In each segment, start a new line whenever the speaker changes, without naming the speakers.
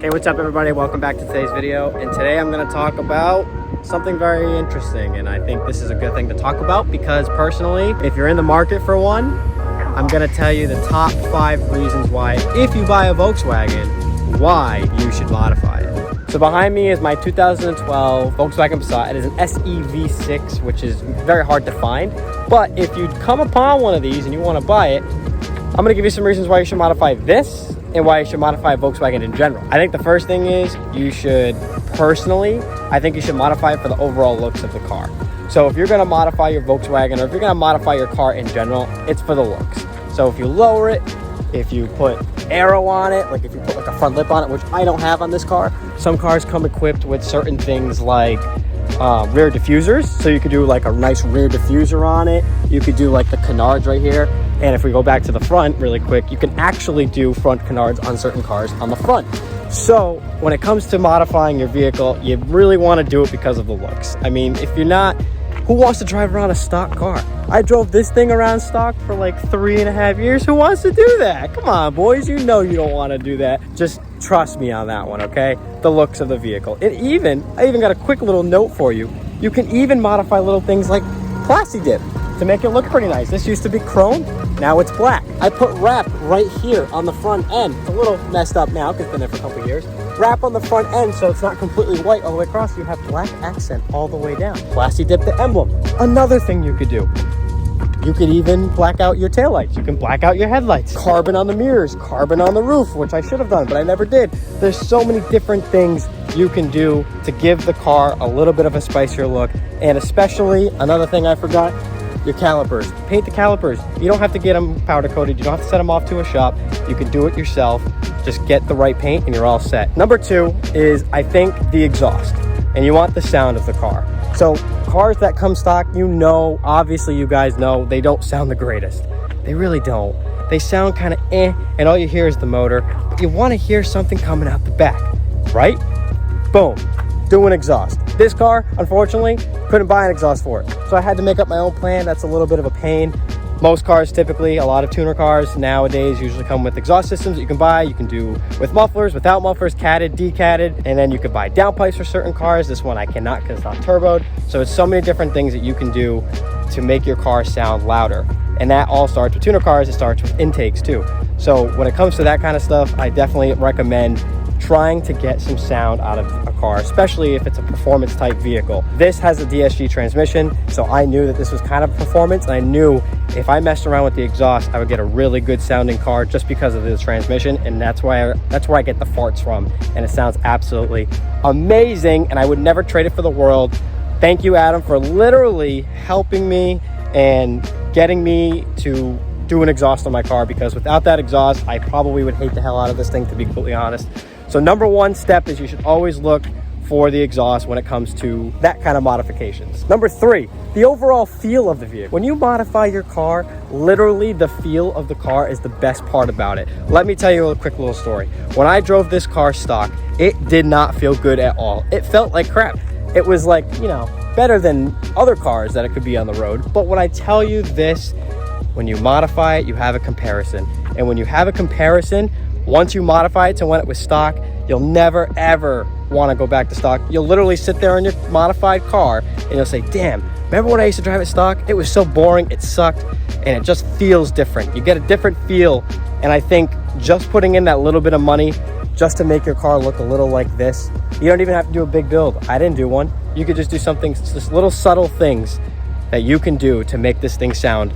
Hey, what's up everybody? Welcome back to today's video. And today I'm going to talk about something very interesting. And I think this is a good thing to talk about because personally, if you're in the market for one, I'm going to tell you the top 5 reasons why, if you buy a Volkswagen, why you should modify it. So behind me is my 2012 Volkswagen Passat. It is an SEV6, which is very hard to find. But if you come upon one of these and you want to buy it, I'm going to give you some reasons why you should modify this and why you should modify a Volkswagen in general. I think the first thing is you should I think you should modify it for the overall looks of the car. So if you're gonna modify your Volkswagen or if you're gonna modify your car in general, it's for the looks. So if you lower it, if you put aero on it, like if you put like a front lip on it, which I don't have on this car, some cars come equipped with certain things like rear diffusers. So you could do like a nice rear diffuser on it. You could do like the canards right here. And if we go back to the front really quick, you can actually do front canards on certain cars on the front. So when it comes to modifying your vehicle, you really want to do it because of the looks. I mean, if you're not, who wants to drive around a stock car? I drove this thing around stock for like 3.5 years. Who wants to do that? Come on, boys, you know you don't want to do that. Just trust me on that one, okay? The looks of the vehicle. I even got a quick little note for you. You can even modify little things like plasti dip to make it look pretty nice. This used to be chrome, now it's black. I put wrap right here on the front end. It's a little messed up now because it's been there for a couple of years. Wrap on the front end so it's not completely white all the way across. You have black accent all the way down. Plasti dip the emblem. Another thing you could do. You could even black out your taillights. You can black out your headlights. Carbon on the mirrors, carbon on the roof, which I should have done, but I never did. There's so many different things you can do to give the car a little bit of a spicier look. And especially, another thing I forgot, your calipers. Paint the calipers. You don't have to get them powder coated. You don't have to set them off to a shop. You can do it yourself. Just get the right paint and you're all set. Number 2 is, I think, the exhaust. And you want the sound of the car. So cars that come stock, you know, obviously you guys know, they don't sound the greatest. They really don't. They sound kind of and all you hear is the motor. But you want to hear something coming out the back, right? Boom. Do an exhaust. This car, unfortunately, couldn't buy an exhaust for it. So I had to make up my own plan. That's a little bit of a pain. Most cars typically, a lot of tuner cars nowadays usually come with exhaust systems that you can buy. You can do with mufflers, without mufflers, catted, decatted, and then you could buy downpipes for certain cars. This one I cannot because it's not turboed. So it's so many different things that you can do to make your car sound louder. And that all starts with tuner cars. It starts with intakes too. So when it comes to that kind of stuff, I definitely recommend trying to get some sound out of a car, especially if it's a performance type vehicle. This has a DSG transmission, so I knew that this was kind of performance, and I knew if I messed around with the exhaust, I would get a really good sounding car just because of the transmission, and that's where I get the farts from, and it sounds absolutely amazing, and I would never trade it for the world. Thank you, Adam, for literally helping me and getting me to do an exhaust on my car, because without that exhaust, I probably would hate the hell out of this thing, to be completely honest. So number 1 step is you should always look for the exhaust when it comes to that kind of modifications. Number 3, the overall feel of the vehicle. When you modify your car, literally the feel of the car is the best part about it. Let me tell you a quick little story. When I drove this car stock, it did not feel good at all. It felt like crap. It was like, you know, better than other cars that it could be on the road. But when I tell you this, when you modify it, you have a comparison. And when you have a comparison, once you modify it to when it was stock, you'll never ever want to go back to stock. You'll literally sit there in your modified car and you'll say, damn, remember when I used to drive it stock? It was so boring, it sucked, and it just feels different. You get a different feel, and I think just putting in that little bit of money just to make your car look a little like this, you don't even have to do a big build. I didn't do one. You could just do something, just little subtle things that you can do to make this thing sound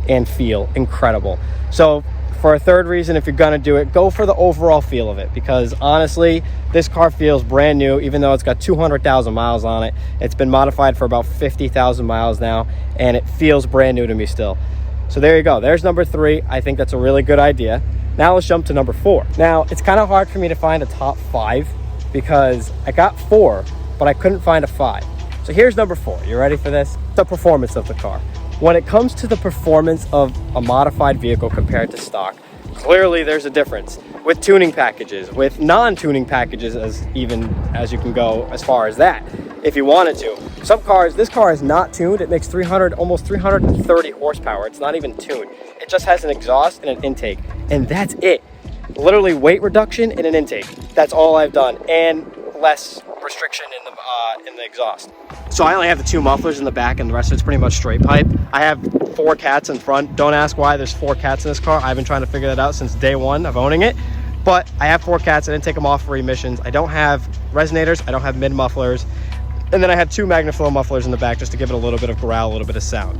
and feel incredible. So for a third reason, if you're gonna do it, go for the overall feel of it, because honestly, this car feels brand new, even though it's got 200,000 miles on it. It's been modified for about 50,000 miles now, and it feels brand new to me still. So there you go. There's number 3. I think that's a really good idea. Now let's jump to number 4. Now, it's kind of hard for me to find a top 5 because I got 4, but I couldn't find a 5. So here's number 4. You ready for this? The performance of the car. When it comes to the performance of a modified vehicle compared to stock, clearly there's a difference with tuning packages, with non-tuning packages, as you can go as far as that if you wanted to. Some cars, this car is not tuned. It makes almost 330 horsepower. It's not even tuned. It just has an exhaust and an intake, and that's it. literally weight reduction and an intake. That's all I've done, and less restriction in the exhaust. So I only have the 2 mufflers in the back, and the rest of it's pretty much straight pipe. I have 4 cats in front. Don't ask why there's 4 cats in this car. I've been trying to figure that out since day 1 of owning it. But I have 4 cats. I didn't take them off for emissions. I don't have resonators. I don't have mid mufflers. And then I have 2 Magnaflow mufflers in the back just to give it a little bit of growl, a little bit of sound.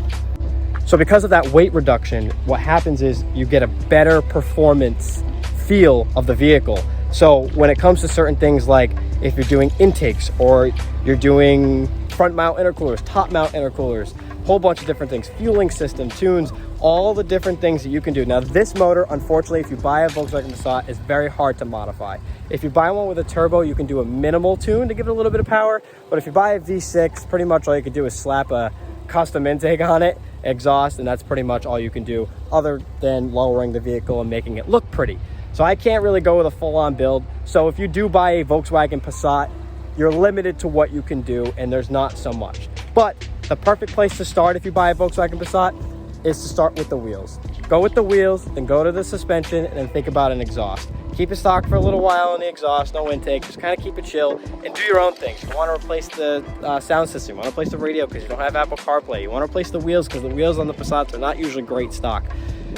So because of that weight reduction, what happens is you get a better performance feel of the vehicle. So when it comes to certain things, like if you're doing intakes or you're doing front mount intercoolers, top mount intercoolers, whole bunch of different things, fueling system, tunes, all the different things that you can do. Now this motor, unfortunately, if you buy a Volkswagen Passat, is very hard to modify. If you buy one with a turbo, you can do a minimal tune to give it a little bit of power. But if you buy a V6, pretty much all you can do is slap a custom intake on it, exhaust, and that's pretty much all you can do other than lowering the vehicle and making it look pretty. So I can't really go with a full-on build. So if you do buy a Volkswagen Passat, you're limited to what you can do, and there's not so much. But the perfect place to start if you buy a Volkswagen Passat is to start with the wheels. Go with the wheels, then go to the suspension, and then think about an exhaust. Keep it stock for a little while on the exhaust, no intake, just kind of keep it chill and do your own things. You want to replace the sound system, you want to replace the radio because you don't have Apple CarPlay, you want to replace the wheels because the wheels on the Passats are not usually great stock.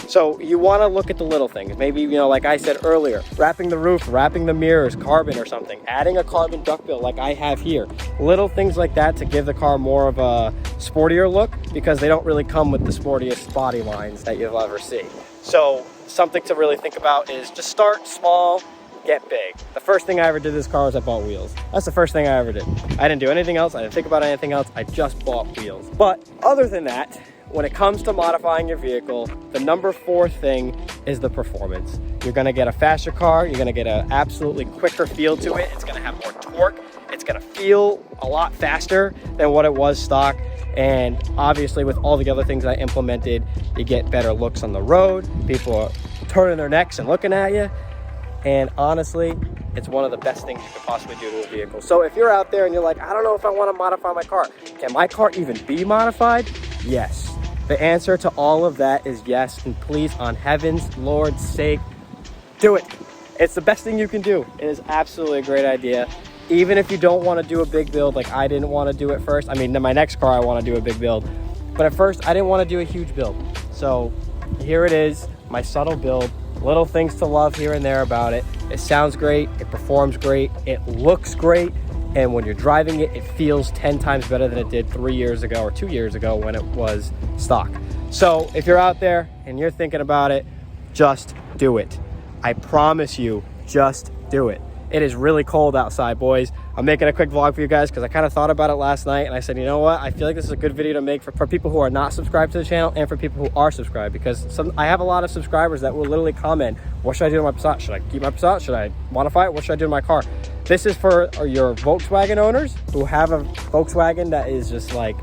So you want to look at the little things. Maybe, you know, like I said earlier, wrapping the roof, wrapping the mirrors, carbon or something, adding a carbon duckbill like I have here. Little things like that to give the car more of a sportier look, because they don't really come with the sportiest body lines that you'll ever see. So something to really think about is just start small, get big. The first thing I ever did this car was I bought wheels. That's the first thing I ever did. I didn't do anything else. I didn't think about anything else. I just bought wheels. But other than that, when it comes to modifying your vehicle, the number 4 thing is the performance. You're gonna get a faster car, you're gonna get an absolutely quicker feel to it, it's gonna have more torque, it's gonna feel a lot faster than what it was stock, and obviously with all the other things I implemented, you get better looks on the road, people are turning their necks and looking at you, and honestly, it's one of the best things you could possibly do to a vehicle. So if you're out there and you're like, I don't know if I wanna modify my car, can my car even be modified? Yes. The answer to all of that is yes, and please, on heaven's Lord's sake, do it. It's the best thing you can do. It is absolutely a great idea. Even if you don't want to do a big build, like I didn't want to do it first. I mean, in my next car, I want to do a big build. But at first, I didn't want to do a huge build. So here it is, my subtle build. Little things to love here and there about it. It sounds great, it performs great, it looks great. And when you're driving it, it feels 10 times better than it did 3 years ago or 2 years ago when it was stock. So if you're out there and you're thinking about it, just do it. I promise you, just do it. It is really cold outside, boys. I'm making a quick vlog for you guys because I kind of thought about it last night, and I said, you know what? I feel like this is a good video to make for people who are not subscribed to the channel and for people who are subscribed, because I have a lot of subscribers that will literally comment, what should I do to my Passat? Should I keep my Passat? Should I modify it? What should I do to my car? This is for your Volkswagen owners who have a Volkswagen that is just like,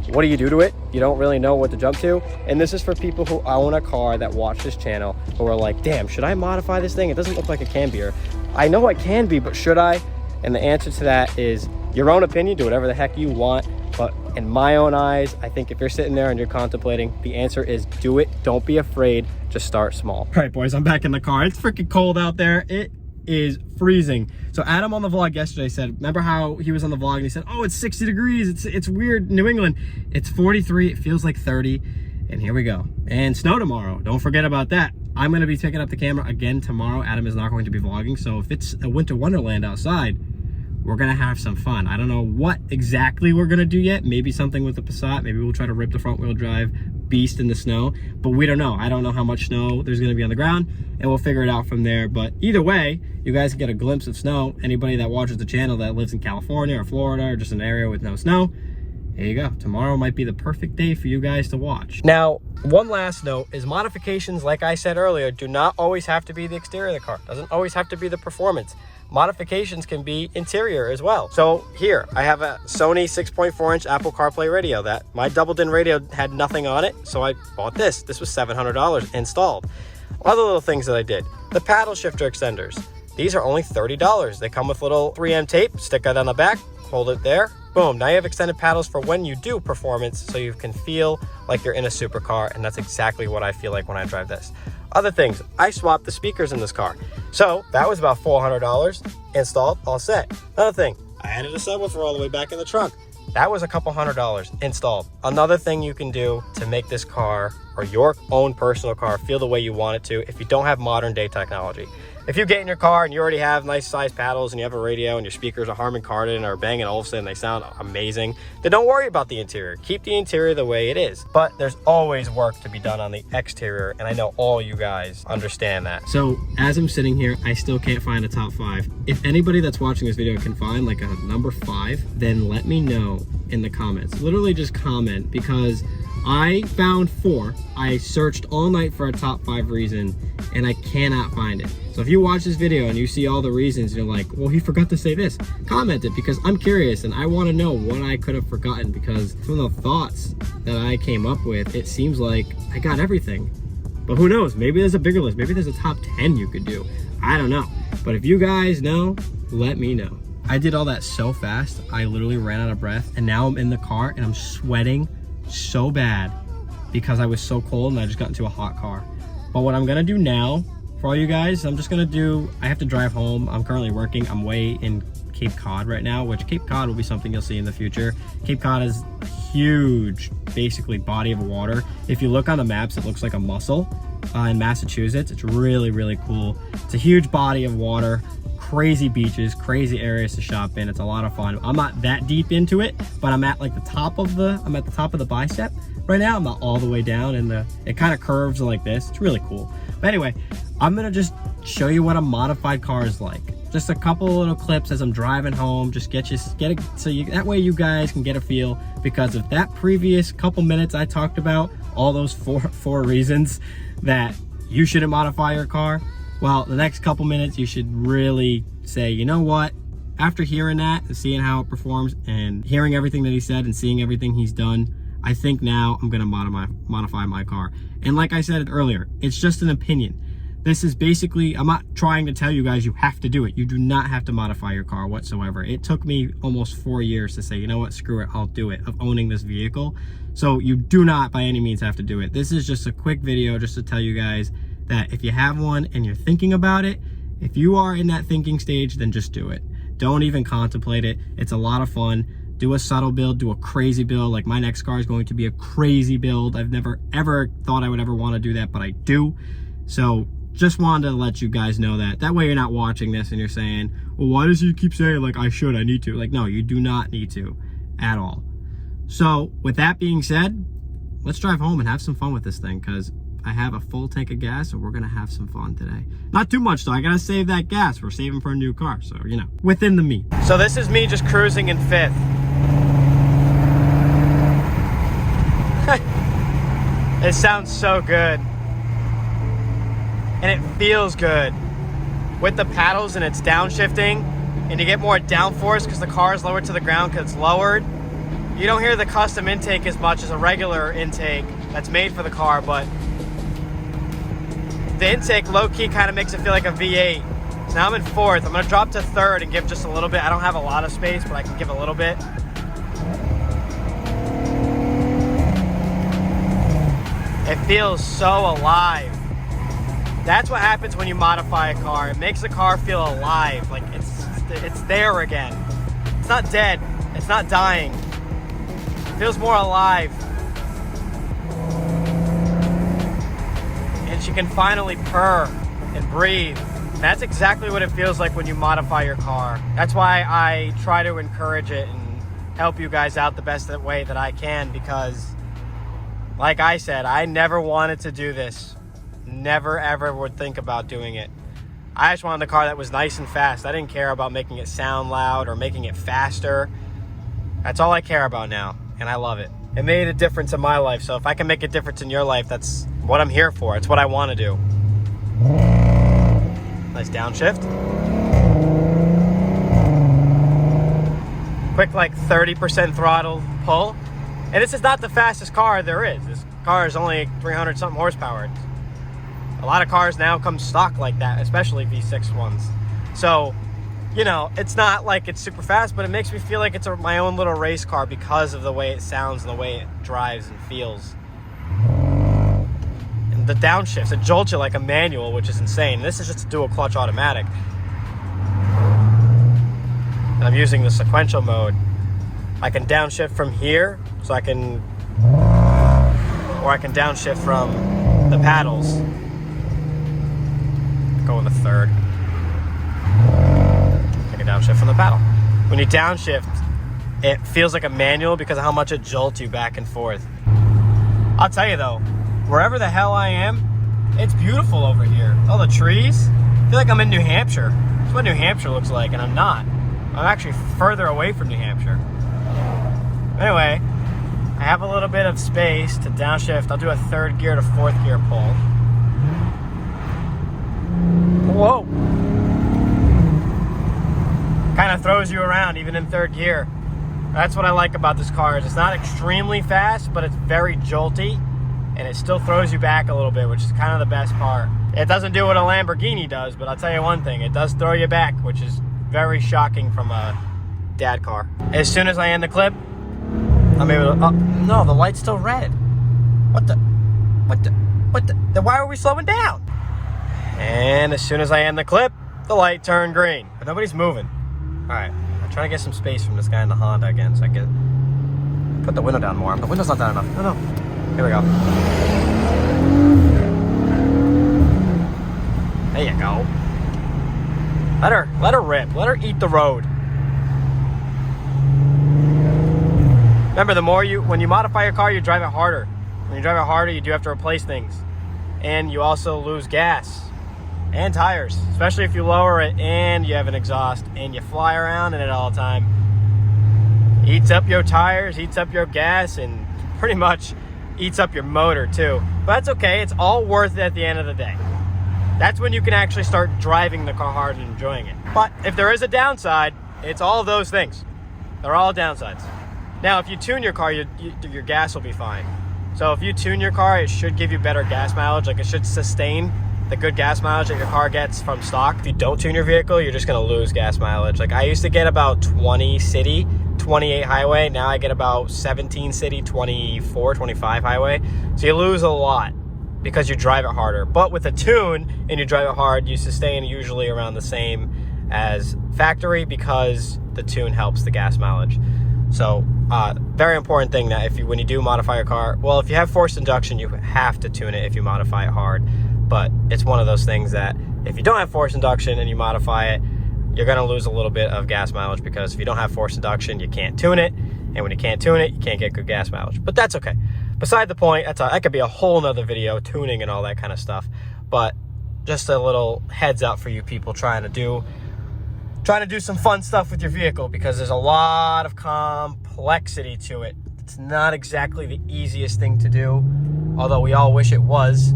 what do you do to it? You don't really know what to jump to. And this is for people who own a car that watch this channel who are like, damn, should I modify this thing? It doesn't look like it can be. Or I know it can be, but should I? And the answer to that is your own opinion. Do whatever the heck you want. But in my own eyes, I think if you're sitting there and you're contemplating, the answer is do it. Don't be afraid. Just start small. All right, boys, I'm back in the car. It's freaking cold out there. It is freezing. So Adam on the vlog yesterday said, remember how he was on the vlog and he said, oh, it's 60 degrees. It's weird, New England. It's 43. It feels like 30. And here we go. And snow tomorrow. Don't forget about that. I'm going to be picking up the camera again tomorrow. Adam is not going to be vlogging. So if it's a winter wonderland outside, we're going to have some fun. I don't know what exactly we're going to do yet. Maybe something with the Passat. Maybe we'll try to rip the front wheel drive beast in the snow, but we don't know. I don't know how much snow there's going to be on the ground, and we'll figure it out from there. But either way, you guys can get a glimpse of snow. Anybody that watches the channel that lives in California or Florida or just an area with no snow, there you go. Tomorrow might be the perfect day for you guys to watch. Now, one last note is modifications, like I said earlier, do not always have to be the exterior of the car. Doesn't always have to be the performance. Modifications can be interior as well. So here, I have a Sony 6.4-inch Apple CarPlay radio that my double-din radio had nothing on it, so I bought this. This was $700 installed. Other little things that I did. The paddle shifter extenders. These are only $30. They come with little 3M tape. Stick that on the back, hold it there. Boom, now you have extended paddles for when you do performance, so you can feel like you're in a supercar, and that's exactly what I feel like when I drive this. Other things, I swapped the speakers in this car. So that was about $400 installed, all set. Another thing, I added a subwoofer all the way back in the trunk. That was a couple $100 installed. Another thing you can do to make this car or your own personal car feel the way you want it to if you don't have modern day technology. If you get in your car and you already have nice sized paddles and you have a radio and your speakers are Harman Kardon or Bang & Olufsen, they sound amazing, then don't worry about the interior. Keep the interior the way it is. But there's always work to be done on the exterior, and I know all you guys understand that. So as I'm sitting here, I still can't find a top 5. If anybody that's watching this video can find like a number 5, then let me know in the comments. Literally just comment, because I found 4. I searched all night for a top 5 reason and I cannot find it. So if you watch this video and you see all the reasons, you're like, well, he forgot to say this, comment it, because I'm curious and I want to know what I could have forgotten, because from the thoughts that I came up with, it seems like I got everything. But who knows? Maybe there's a bigger list. Maybe there's a top 10 you could do. I don't know. But if you guys know, let me know. I did all that so fast, I literally ran out of breath, and now I'm in the car and I'm sweating so bad because I was so cold and I just got into a hot car. But what I'm gonna do now for all you guys, I'm just gonna do, I have to drive home. I'm currently working. I'm way in Cape Cod right now, which Cape Cod will be something you'll see in the future. Cape Cod is a huge, basically, body of water. If you look on the maps, it looks like a mussel in Massachusetts. It's really, really cool. It's a huge body of water, crazy beaches, crazy areas to shop in. It's a lot of fun. I'm not that deep into it, but I'm at like the top of the bicep right now. I'm not all the way down, and it kind of curves like this. It's really cool. But anyway, I'm gonna just show you what a modified car is like. Just a couple little clips as I'm driving home. Just get it so that way you guys can get a feel, because of that previous couple minutes I talked about all those four reasons that you shouldn't modify your car. Well, the next couple minutes you should really say, you know what? After hearing that and seeing how it performs and hearing everything that he said and seeing everything he's done, I think now I'm gonna modify my car. And like I said earlier, it's just an opinion. This is basically, I'm not trying to tell you guys you have to do it. You do not have to modify your car whatsoever. It took me almost 4 years to say, you know what, screw it, I'll do it, of owning this vehicle. So you do not by any means have to do it. This is just a quick video just to tell you guys that if you have one and you're thinking about it, if you are in that thinking stage, then just do it. Don't even contemplate it. It's a lot of fun. Do a subtle build, do a crazy build. Like my next car is going to be a crazy build. I've never ever thought I would ever want to do that, but I do. So just wanted to let you guys know that. That way you're not watching this and you're saying, well, why does he keep saying like I need to? Like, no, you do not need to at all. So with that being said, let's drive home and have some fun with this thing, because I have a full tank of gas, so we're gonna have some fun today. Not too much though, I gotta save that gas. We're saving for a new car, so you know, within the means. So this is me just cruising in 5th. It sounds so good. And it feels good. With the paddles and it's downshifting, and you get more downforce because the car is lowered to the ground because it's lowered. You don't hear the custom intake as much as a regular intake that's made for the car, but the intake low-key kind of makes it feel like a V8. So now I'm in 4th. I'm gonna drop to 3rd and give just a little bit. I don't have a lot of space, but I can give a little bit. It feels so alive. That's what happens when you modify a car. It makes the car feel alive, like it's there again. It's not dead, it's not dying. It feels more alive. And she can finally purr and breathe. And that's exactly what it feels like when you modify your car. That's why I try to encourage it and help you guys out the best way that I can, because like I said, I never wanted to do this. Never ever would think about doing it. I just wanted a car that was nice and fast. I didn't care about making it sound loud or making it faster. That's all I care about now, and I love it. It made a difference in my life, so if I can make a difference in your life, that's what I'm here for. It's what I want to do. Nice downshift. Quick, like 30% throttle pull. And this is not the fastest car there is. This car is only 300 something horsepower. A lot of cars now come stock like that, especially V6 ones. So, you know, it's not like it's super fast, but it makes me feel like it's my own little race car because of the way it sounds and the way it drives and feels. And the downshifts. It jolts you like a manual, which is insane. This is just a dual clutch automatic. And I'm using the sequential mode. I can downshift from here, so I can, or I can downshift from the paddles. Go in the third. I can downshift from the paddle. When you downshift, it feels like a manual because of how much it jolts you back and forth. I'll tell you though, wherever the hell I am, it's beautiful over here. All the trees. I feel like I'm in New Hampshire. That's what New Hampshire looks like, and I'm not. I'm actually further away from New Hampshire. Anyway, I have a little bit of space to downshift. I'll do a third gear to fourth gear pull. Whoa. Kind of throws you around even in third gear. That's what I like about this car. Is it's not extremely fast, but it's very jolty, and it still throws you back a little bit, which is kind of the best part. It doesn't do what a Lamborghini does, but I'll tell you one thing, it does throw you back, which is very shocking from a dad car. As soon as I end the clip, I'm able to, oh, no, the light's still red. What the, then why are we slowing down? And as soon as I end the clip, the light turned green, but nobody's moving. All right, I'm trying to get some space from this guy in the Honda again, so I can put the window down more. The window's not down enough. No. Here we go. There you go. Let her rip. Let her eat the road. Remember, when you modify your car, you drive it harder. When you drive it harder, you do have to replace things. And you also lose gas and tires, especially if you lower it and you have an exhaust and you fly around in it all the time. Eats up your tires, eats up your gas, and pretty much eats up your motor too. But that's okay. It's all worth it at the end of the day. That's when you can actually start driving the car hard and enjoying it. But if there is a downside, it's all of those things. They're all downsides. Now, if you tune your car, your gas will be fine. So if you tune your car, it should give you better gas mileage. Like, it should sustain the good gas mileage that your car gets from stock. If you don't tune your vehicle, you're just gonna lose gas mileage. Like, I used to get about 20 city, 28 highway. Now I get about 17 city, 24, 25 highway. So you lose a lot because you drive it harder. But with a tune and you drive it hard, you sustain usually around the same as factory because the tune helps the gas mileage. So very important thing that when you do modify your car, well, if you have forced induction, you have to tune it if you modify it hard. But it's one of those things that if you don't have forced induction and you modify it, you're going to lose a little bit of gas mileage, because if you don't have forced induction, you can't tune it. And when you can't tune it, you can't get good gas mileage. But that's okay. Beside the point, that could be a whole nother video, tuning and all that kind of stuff. But just a little heads up for you people trying to do some fun stuff with your vehicle, because there's a lot of complexity to it. It's not exactly the easiest thing to do, although we all wish it was.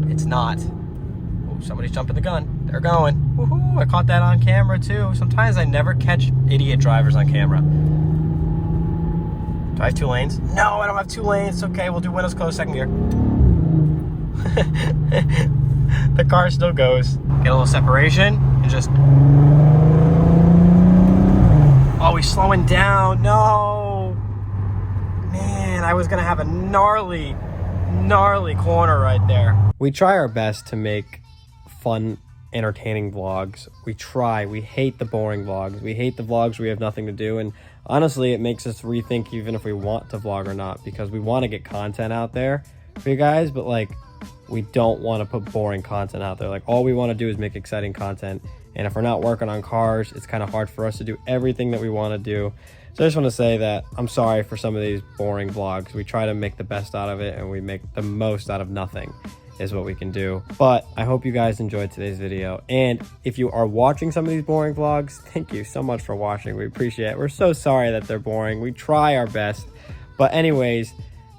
It's not. Oh, somebody's jumping the gun. They're going. Woohoo! I caught that on camera too. Sometimes I never catch idiot drivers on camera. Do I have 2 lanes? No, I don't have 2 lanes. It's okay. We'll do windows closed, second gear. The car still goes. Get a little separation and just... Oh, he's slowing down. No. Man, I was going to have a gnarly corner right there. We try our best to make fun, entertaining vlogs. We hate the boring vlogs. We hate the vlogs where we have nothing to do. And honestly, it makes us rethink even if we want to vlog or not, because we want to get content out there for you guys, but like, we don't want to put boring content out there. Like, all we want to do is make exciting content. And if we're not working on cars, it's kind of hard for us to do everything that we want to do. So I just want to say that I'm sorry for some of these boring vlogs. We try to make the best out of it, and we make the most out of nothing is what we can do. But I hope you guys enjoyed today's video. And if you are watching some of these boring vlogs, thank you so much for watching. We appreciate it. We're so sorry that they're boring. We try our best. But anyways,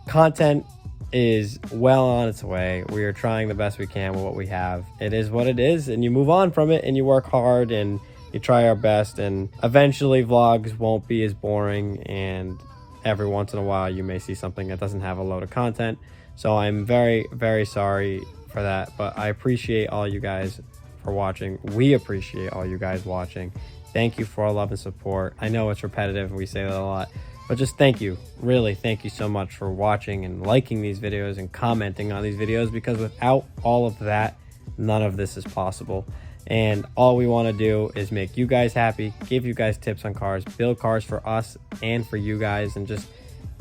content is well on its way. We are trying the best we can with what we have. It is what it is, and you move on from it, and you work hard, and you try our best, and eventually vlogs won't be as boring, and every once in a while you may see something that doesn't have a load of content. So I'm very, very sorry for that, but I appreciate all you guys for watching. We appreciate all you guys watching. Thank you for all love and support. I know it's repetitive and we say that a lot, But just thank you, really thank you so much for watching and liking these videos and commenting on these videos, because without all of that, none of this is possible. And all we want to do is make you guys happy, give you guys tips on cars, build cars for us and for you guys, and just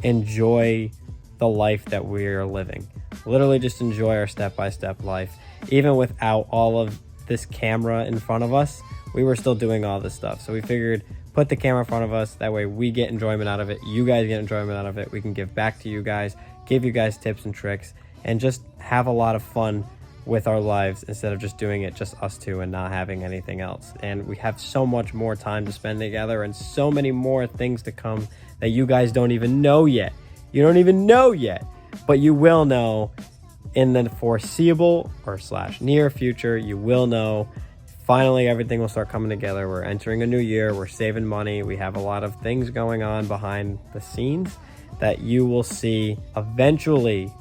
enjoy the life that we're living. Literally just enjoy our step-by-step life. Even without all of this camera in front of us, we were still doing all this stuff. So we figured, put the camera in front of us, that way we get enjoyment out of it, you guys get enjoyment out of it, we can give back to you guys, give you guys tips and tricks, and just have a lot of fun with our lives instead of just doing it just us two and not having anything else. And we have so much more time to spend together and so many more things to come that you guys don't even know yet. You don't even know yet, but you will know in the foreseeable or / near future. You will know. Finally, everything will start coming together. We're entering a new year. We're saving money. We have a lot of things going on behind the scenes that you will see. Eventually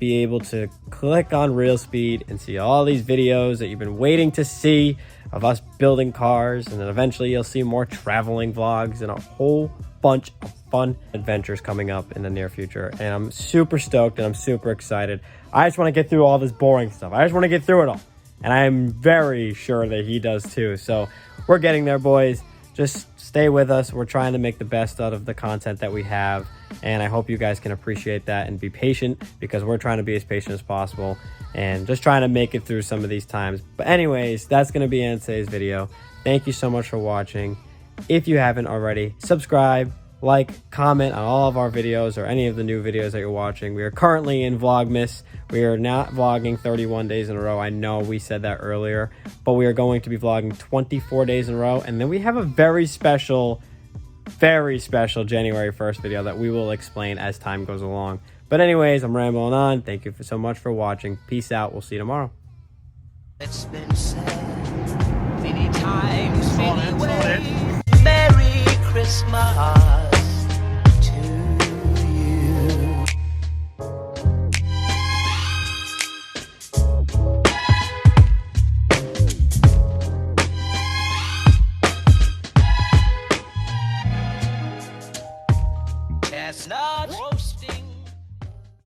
be able to click on RealSpeed and see all these videos that you've been waiting to see of us building cars. And then eventually you'll see more traveling vlogs and a whole bunch of fun adventures coming up in the near future. And I'm super stoked and I'm super excited. I just want to get through all this boring stuff. I just want to get through it all. And I'm very sure that he does too. So we're getting there, boys. Just stay with us. We're trying to make the best out of the content that we have. And I hope you guys can appreciate that and be patient, because we're trying to be as patient as possible and just trying to make it through some of these times. But anyways, that's going to be in today's video. Thank you so much for watching. If you haven't already, subscribe, like, comment on all of our videos or any of the new videos that you're watching. We are currently in Vlogmas. We are not vlogging 31 days in a row. I know we said that earlier, but we are going to be vlogging 24 days in a row. And then we have a very special January 1st video that we will explain as time goes along. But anyways, I'm rambling on. Thank you so much for watching. Peace out. We'll see you tomorrow.
It's been said many times, many ways. Merry Christmas.